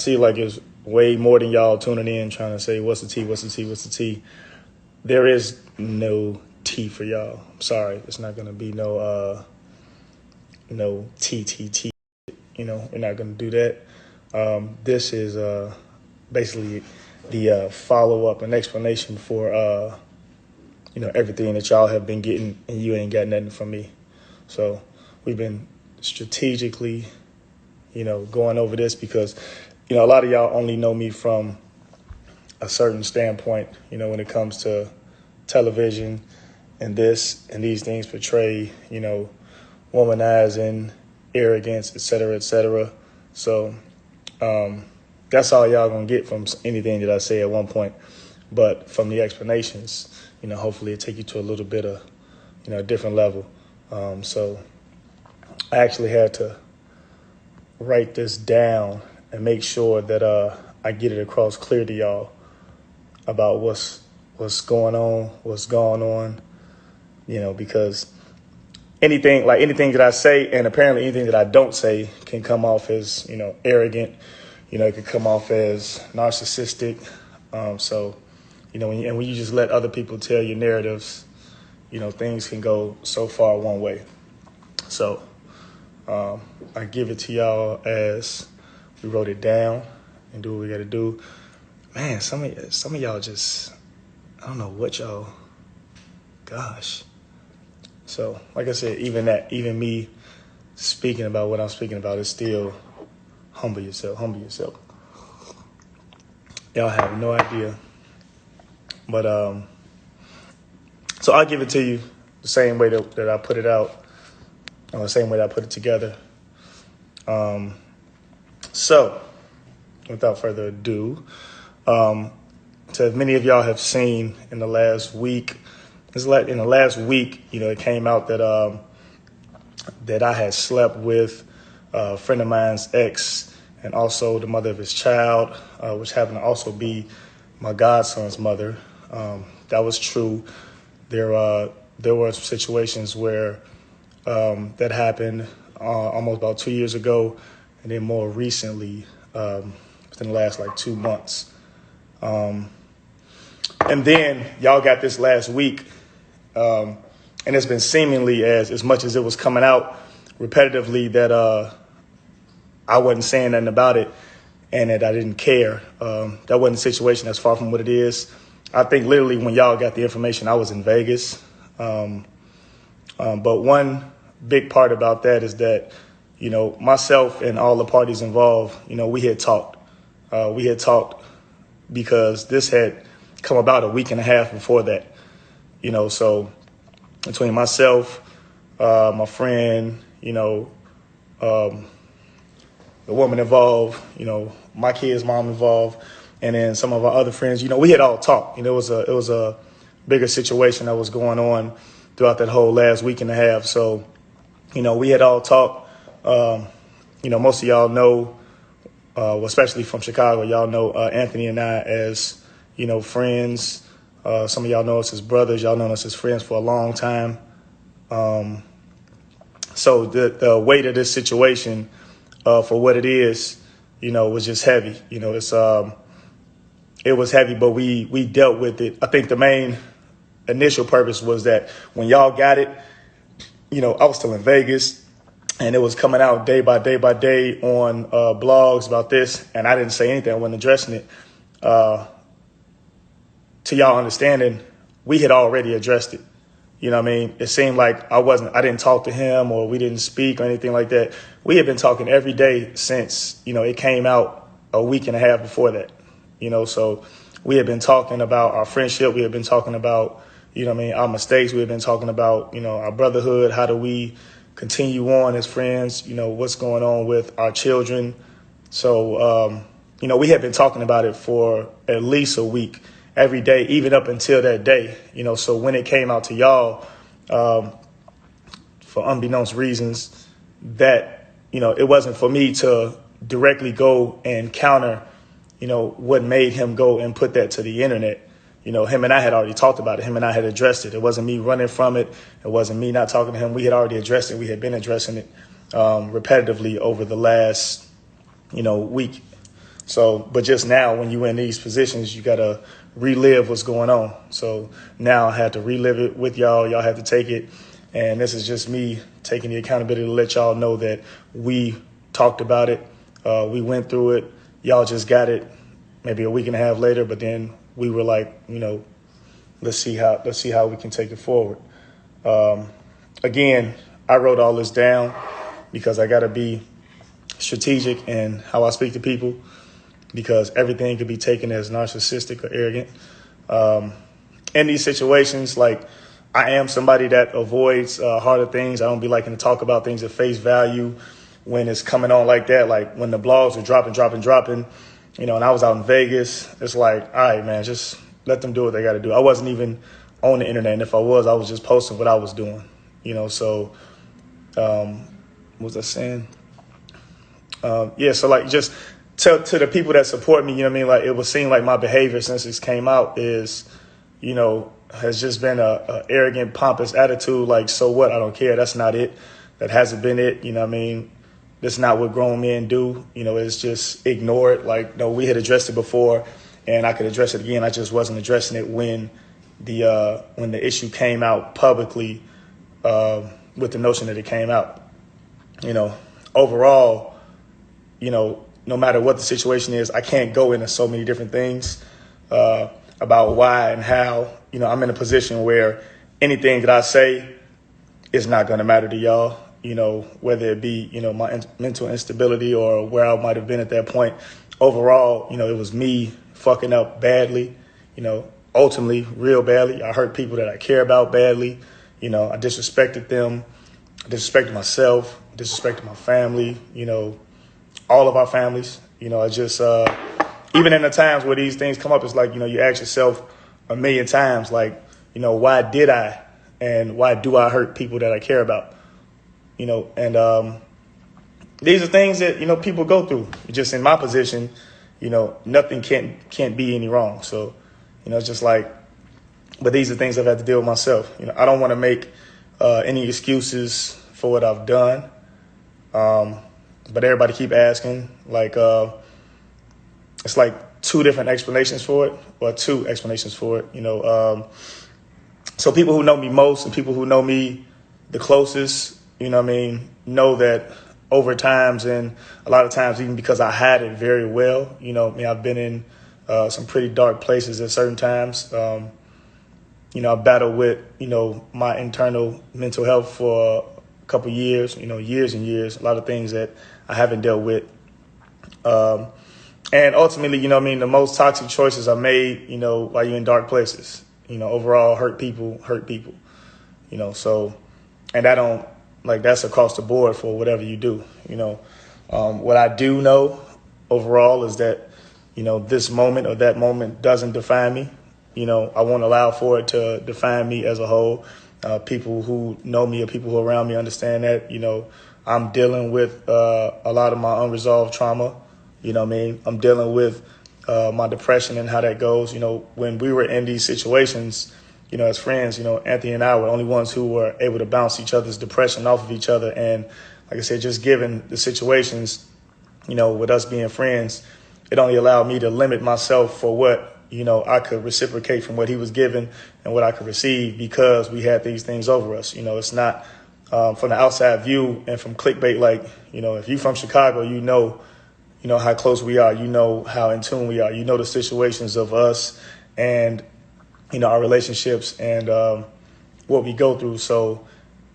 see like it's way more than y'all tuning in trying to say, what's the tea, what's the tea, what's the tea? There is no tea for y'all. I'm sorry. It's not going to be no TTT. We're not going to do that. This is basically the follow-up and explanation for, everything that y'all have been getting, and you ain't got nothing from me. So we've been strategically, going over this because, a lot of y'all only know me from a certain standpoint, when it comes to television and this and these things portray, womanizing, arrogance, et cetera, et cetera. So that's all y'all gonna get from anything that I say at one point. But from the explanations, hopefully it take you to a little bit of, a different level. So I actually had to write this down and make sure that I get it across clear to y'all about what's going on, because anything that I say and apparently anything that I don't say can come off as, arrogant, it could come off as narcissistic. So, when you just let other people tell your narratives, things can go so far one way. So I give it to y'all as we wrote it down and do what we got to do. Man, some of y'all just, I don't know what y'all, gosh. So like I said, even me speaking about what I'm speaking about is still humble yourself. Y'all have no idea. But so I'll give it to you the same way that I put it out, or the same way that I put it together. So without further ado, so as many of y'all have seen in the last week, it came out that that I had slept with a friend of mine's ex and also the mother of his child, which happened to also be my godson's mother. That was true. There were situations where that happened almost about 2 years ago, and then more recently, within the last 2 months. And then y'all got this last week, and it's been seemingly as much as it was coming out repetitively that I wasn't saying nothing about it and that I didn't care. That wasn't the situation. That's far from what it is. I think literally when y'all got the information, I was in Vegas. But one big part about that is that, myself and all the parties involved, we had talked. We had talked because this had come about a week and a half before that, so between myself, my friend, the woman involved, my kid's mom involved, and then some of our other friends, we had all talked. It was a bigger situation that was going on throughout that whole last week and a half. So, we had all talked. Most of y'all know, especially from Chicago, y'all know Anthony and I as, friends. Some of y'all know us as brothers. Y'all known us as friends for a long time. So the weight of this situation, for what it is, was just heavy. It was heavy, but we dealt with it. I think the main initial purpose was that when y'all got it, I was still in Vegas, and it was coming out day by day by day on blogs about this, and I didn't say anything. I wasn't addressing it. To y'all understanding, we had already addressed it. It seemed like I didn't talk to him or we didn't speak or anything like that. We had been talking every day since, it came out a week and a half before that, so we had been talking about our friendship. We had been talking about, our mistakes. We had been talking about, our brotherhood. How do we continue on as friends? What's going on with our children? So, we had been talking about it for at least a week. Every day, even up until that day, so when it came out to y'all, for unbeknownst reasons, that, it wasn't for me to directly go and counter, what made him go and put that to the internet. Him and I had already talked about it. Him and I had addressed it. It wasn't me running from it. It wasn't me not talking to him. We had already addressed it. We had been addressing it repetitively over the last, week. So, but just now, when you're in these positions, you got to relive what's going on. So now I had to relive it with y'all. Y'all had to take it. And this is just me taking the accountability to let y'all know that we talked about it. We went through it. Y'all just got it maybe a week and a half later. But then we were like, let's see how we can take it forward. Again, I wrote all this down because I got to be strategic in how I speak to people, because everything could be taken as narcissistic or arrogant. In these situations, like, I am somebody that avoids harder things. I don't be liking to talk about things at face value when it's coming on like that. Like when the blogs are dropping, and I was out in Vegas, it's like, all right, man, just let them do what they got to do. I wasn't even on the internet. And if I was just posting what I was doing, so what was I saying? So like just to the people that support me, like it would seem like my behavior since this came out is, has just been a arrogant, pompous attitude. Like, so what? I don't care. That's not it. That hasn't been it. That's not what grown men do. It's just ignore it. Like, no, we had addressed it before and I could address it again. I just wasn't addressing it when the issue came out publicly, with the notion that it came out. Overall, no matter what the situation is, I can't go into so many different things about why and how. I'm in a position where anything that I say is not going to matter to y'all, whether it be, my mental instability or where I might have been at that point. Overall, it was me fucking up badly, ultimately real badly. I hurt people that I care about badly. I disrespected them, I disrespected myself, disrespected my family, all of our families. I just, even in the times where these things come up, it's like, you ask yourself a million times, like, why did I, and why do I hurt people that I care about? And these are things that, people go through. Just in my position, nothing can't be any wrong. So, it's just like, but these are things I've had to deal with myself. I don't want to make any excuses for what I've done. But everybody keep asking, like, it's like two explanations for it. So people who know me most and people who know me the closest, know that over times, and a lot of times even because I had it very well, I've been in some pretty dark places at certain times. I battled with, my internal mental health for a couple years, years and years, a lot of things that I haven't dealt with. And ultimately, the most toxic choices are made, while you're in dark places. Overall, hurt people. So, and that's across the board for whatever you do. What I do know overall is that, this moment or that moment doesn't define me. I won't allow for it to define me as a whole. People who know me or people who are around me understand that, I'm dealing with a lot of my unresolved trauma. I'm dealing with my depression and how that goes. When we were in these situations, as friends, Anthony and I were the only ones who were able to bounce each other's depression off of each other. And like I said, just given the situations, with us being friends, it only allowed me to limit myself for what, I could reciprocate from what he was given and what I could receive, because we had these things over us. It's not from the outside view and from clickbait. Like, if you from Chicago, you know how close we are, how in tune we are, the situations of us and, our relationships and what we go through. So,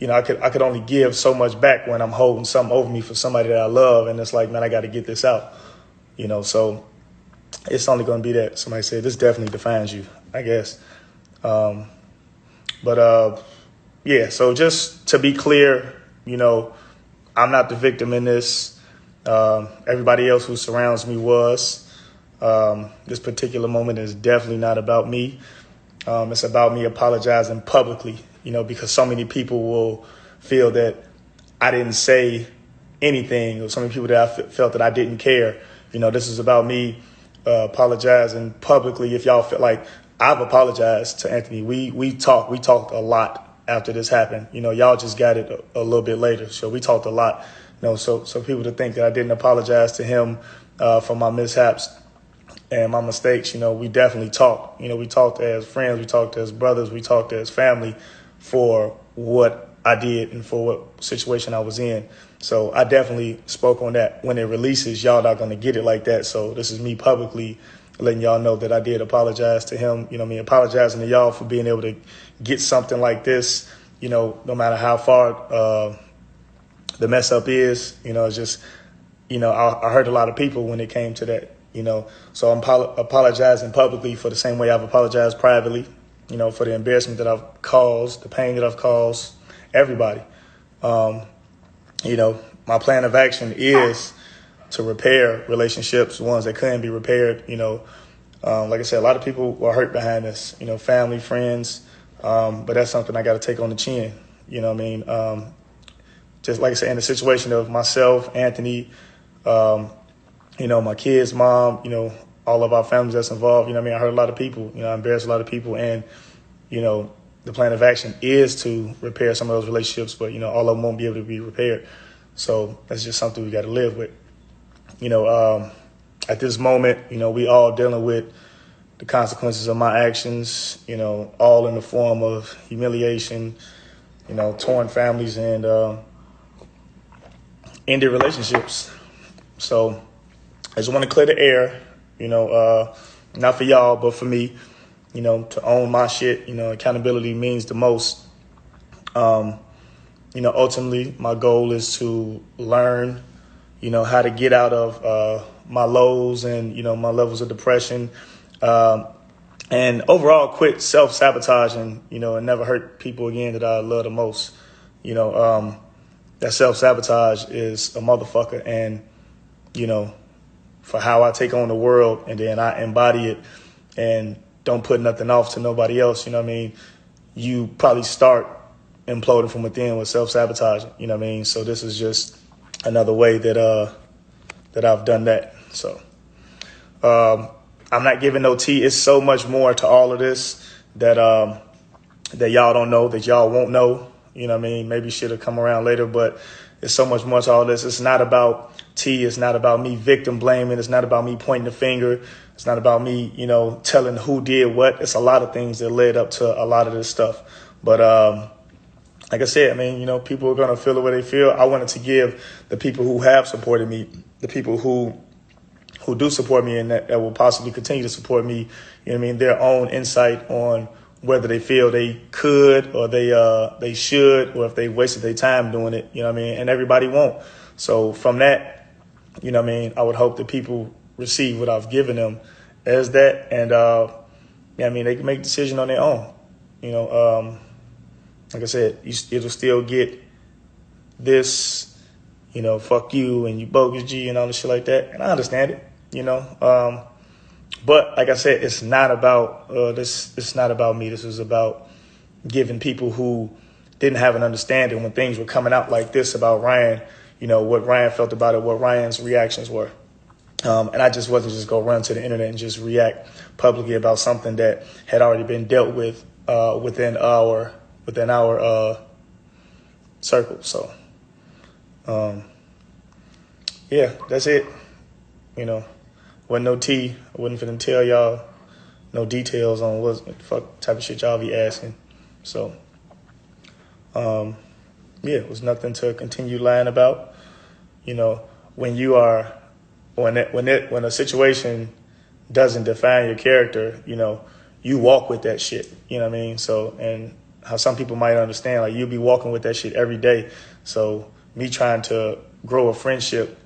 I could only give so much back when I'm holding something over me for somebody that I love. And it's like, man, I got to get this out, so it's only going to be that. Somebody said, this definitely defines you, I guess. So just to be clear, I'm not the victim in this. Everybody else who surrounds me was. This particular moment is definitely not about me. It's about me apologizing publicly, because so many people will feel that I didn't say anything, or so many people that I felt that I didn't care. This is about me apologizing publicly. If y'all feel like I've apologized to Anthony, we talked a lot after this happened. Y'all just got it a little bit later. So we talked a lot. So people to think that I didn't apologize to him, for my mishaps and my mistakes. We definitely talked. We talked as friends, we talked as brothers, we talked as family for what I did and for what situation I was in. So I definitely spoke on that. When it releases, y'all not going to get it like that. So this is me publicly letting y'all know that I did apologize to him. Apologizing to y'all for being able to get something like this, no matter how far the mess up is. It's just, I hurt a lot of people when it came to that, So I'm apologizing publicly for the same way I've apologized privately, for the embarrassment that I've caused, the pain that I've caused everybody. My plan of action is to repair relationships, ones that couldn't be repaired. Like I said, a lot of people were hurt behind this, family, friends. But that's something I got to take on the chin. Just like I said, in the situation of myself, Anthony, my kids, mom, all of our families that's involved, I hurt a lot of people, I embarrassed a lot of people. And, the plan of action is to repair some of those relationships, but, all of them won't be able to be repaired. So that's just something we got to live with. At this moment, we all dealing with the consequences of my actions, all in the form of humiliation, torn families and ended relationships. So I just want to clear the air, not for y'all, but for me, to own my shit. Accountability means the most. Ultimately, my goal is to learn, how to get out of my lows and, my levels of depression. And overall, quit self-sabotaging, and never hurt people again that I love the most. That self-sabotage is a motherfucker. And, for how I take on the world and then I embody it and don't put nothing off to nobody else, you probably start imploding from within with self-sabotaging, So this is just another way that I've done that. So I'm not giving no tea. It's so much more to all of this that y'all don't know, that y'all won't know. Maybe should have come around later, but it's so much more to all this. It's not about tea. It's not about me victim blaming. It's not about me pointing the finger. It's not about me, telling who did what. It's a lot of things that led up to a lot of this stuff. But like I said, people are going to feel the way they feel. I wanted to give the people who have supported me, the people who do support me and that will possibly continue to support me, their own insight on whether they feel they could or they should, or if they wasted their time doing it, and everybody won't. So from that, I would hope that people receive what I've given them as that. And, they can make a decision on their own. Like I said, it'll still get this, fuck you and you bogus G and all this shit like that. And I understand it, but like I said, it's not about this. It's not about me. This is about giving people who didn't have an understanding when things were coming out like this about Ryan, what Ryan felt about it, what Ryan's reactions were. And I just wasn't just go run to the internet and just react publicly about something that had already been dealt with within our circle. So, yeah, that's it. Wasn't no tea. I wasn't finna tell y'all no details on what the fuck type of shit y'all be asking. So, yeah, it was nothing to continue lying about. When you are, when a situation doesn't define your character, you walk with that shit. So, and how some people might understand, like, you'll be walking with that shit every day. So me trying to grow a friendship,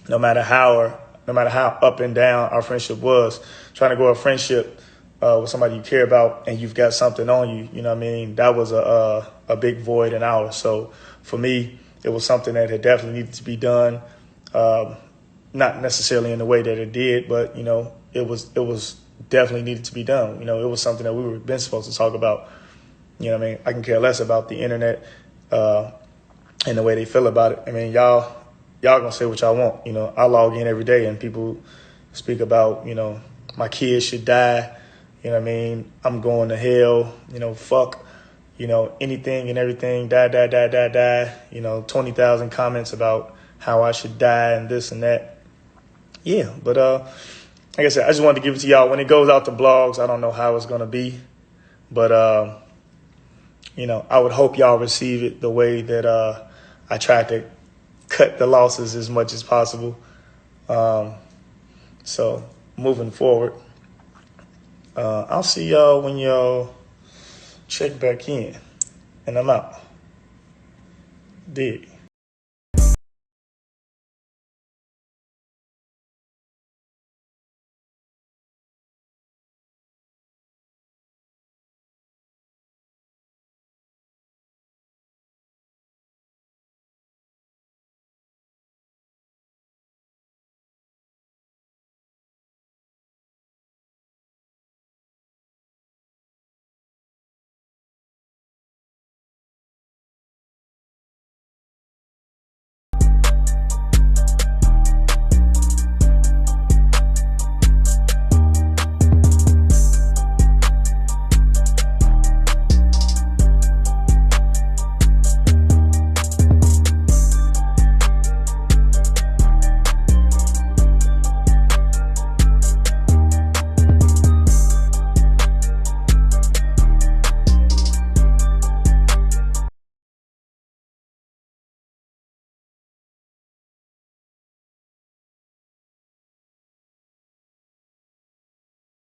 no matter how up and down our friendship was, trying to grow a friendship with somebody you care about and you've got something on you, that was a big void in ours. So for me, it was something that had definitely needed to be done. Not necessarily in the way that it did, but, it was definitely needed to be done. It was something that we were been supposed to talk about. I can care less about the internet and the way they feel about it. Y'all gonna say what y'all want. I log in every day and people speak about, my kids should die. I'm going to hell, fuck, anything and everything, die. 20,000 comments about how I should die and this and that. yeah, but like I said, I just wanted to give it to y'all. When it goes out to blogs, I don't know how it's gonna be, but I would hope y'all receive it the way that I tried to cut the losses as much as possible. So moving forward, I'll see y'all when y'all check back in, and I'm out. Dig.